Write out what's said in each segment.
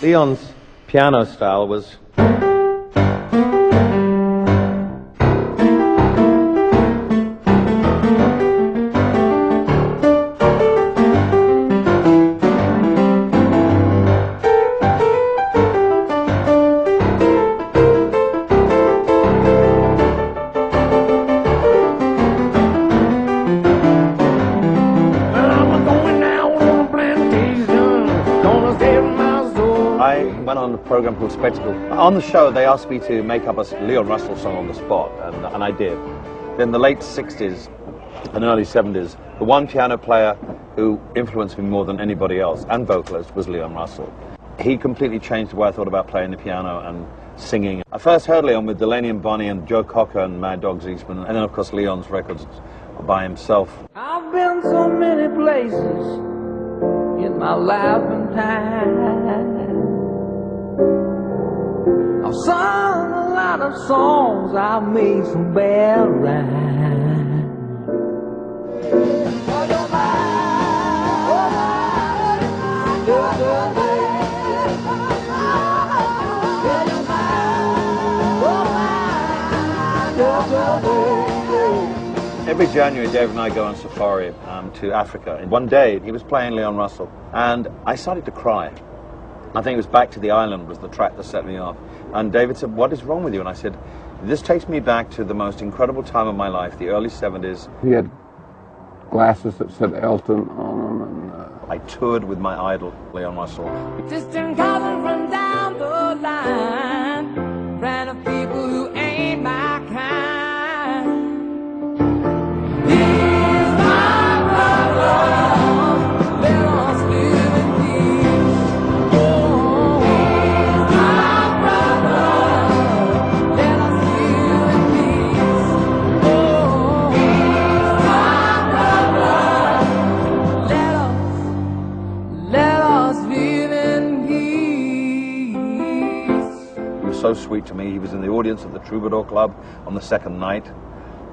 Leon's piano style was I went on a program called Spectacle. On the show, they asked me to make up a Leon Russell song on the spot, and I did. In the late 60s and early 70s, the one piano player who influenced me more than anybody else, and vocalist, was Leon Russell. He completely changed the way I thought about playing the piano and singing. I first heard Leon with Delaney and Bonnie and Joe Cocker and Mad Dog Eastman, and then of course Leon's records by himself. I've been so many places in my life and time. I've sung a lot of songs, I've made some bad rhymes. Every January, Dave and I go on safari to Africa. And one day, he was playing Leon Russell, and I started to cry. I think it was Back to the Island was the track that set me off. And David said, "What is wrong with you?" And I said, "This takes me back to the most incredible time of my life, the early 70s. He had glasses that said Elton on them, and I toured with my idol, Leon Russell. Distant calling from down the line, friend of people who ain't my kind. He's my brother, let us live in peace. Oh, he's my brother, let us live in peace. Oh, he's my brother, let us live in peace. He was so sweet to me. He was in the audience of the Troubadour Club on the second night.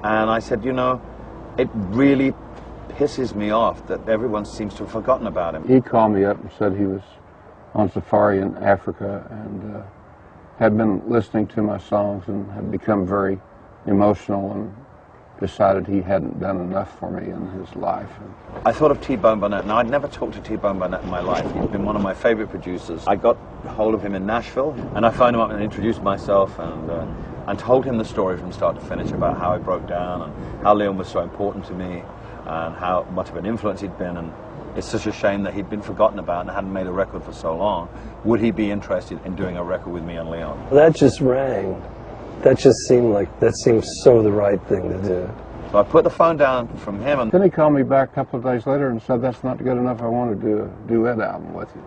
And I said, you know, it really pisses me off that everyone seems to have forgotten about him. he called me up and said he was on safari in Africa and had been listening to my songs and had become very emotional and decided he hadn't done enough for me in his life. I thought of T-Bone Burnett. Now, I'd never talked to T-Bone Burnett in my life. He's been one of my favorite producers. I got hold of him in Nashville, and I phoned him up and introduced myself and told him the story from start to finish about how I broke down and how Leon was so important to me and how much of an influence he'd been. And it's such a shame that he'd been forgotten about and hadn't made a record for so long. Would he be interested in doing a record with me and Leon? That just rang. That just seemed like, that seemed so the right thing to do. So I put the phone down from him, and Then he called me back a couple of days later and said, "That's not good enough, I want to do a duet album with you."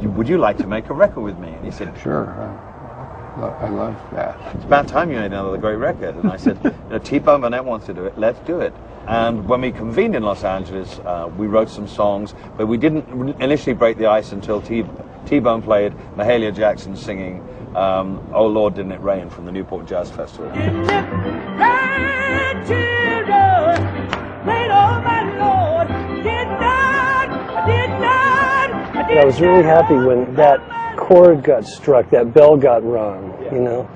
would you like to make a record with me? And he said, Sure, I love that. "It's about time you made another great record." And I said, "You know, T-Bone Burnett wants to do it, let's do it." And when we convened in Los Angeles, we wrote some songs, but we didn't initially break the ice until T-Bone played Mahalia Jackson singing "Oh Lord, Didn't It Rain" from the Newport Jazz Festival. I was really happy when that chord got struck, that bell got rung, you know,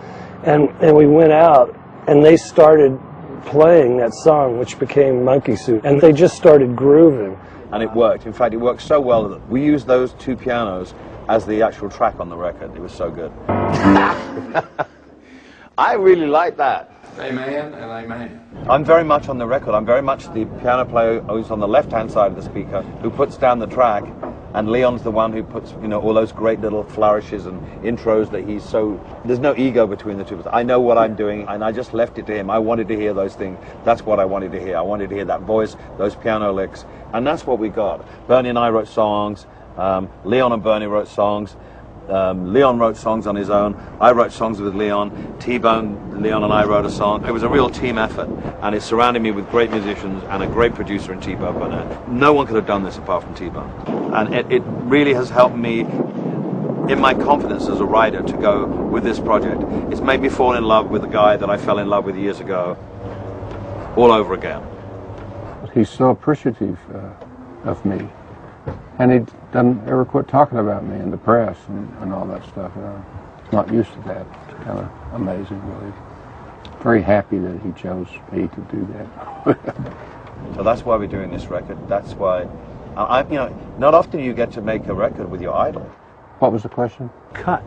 and we went out and they started playing that song, which became Monkey Suit, and they just started grooving. And it worked. In fact, it worked so well that we used those two pianos as the actual track on the record. It was so good. I really like that. Amen and amen. I'm very much on the record. I'm very much the piano player who's on the left-hand side of the speaker, who puts down the track, and Leon's the one who puts, you know, all those great little flourishes and intros that he's so... There's no ego between the two of us. I know what I'm doing, and I just left it to him. I wanted to hear those things. That's what I wanted to hear. I wanted to hear that voice, those piano licks, and that's what we got. Bernie and I wrote songs. Leon and Bernie wrote songs. Leon wrote songs on his own. I wrote songs with Leon. T-Bone, Leon and I wrote a song. It was a real team effort, and it surrounded me with great musicians and a great producer in T-Bone Burnett. No one could have done this apart from T-Bone. And it really has helped me in my confidence as a writer to go with this project. It's made me fall in love with the guy that I fell in love with years ago all over again. He's so appreciative of me, and doesn't ever quit talking about me in the press and all that stuff. You know, not used to that. It's kind of amazing, really. Very happy that he chose me to do that. So that's why we're doing this record. That's why, you know, not often you get to make a record with your idol. What was the question? Cut.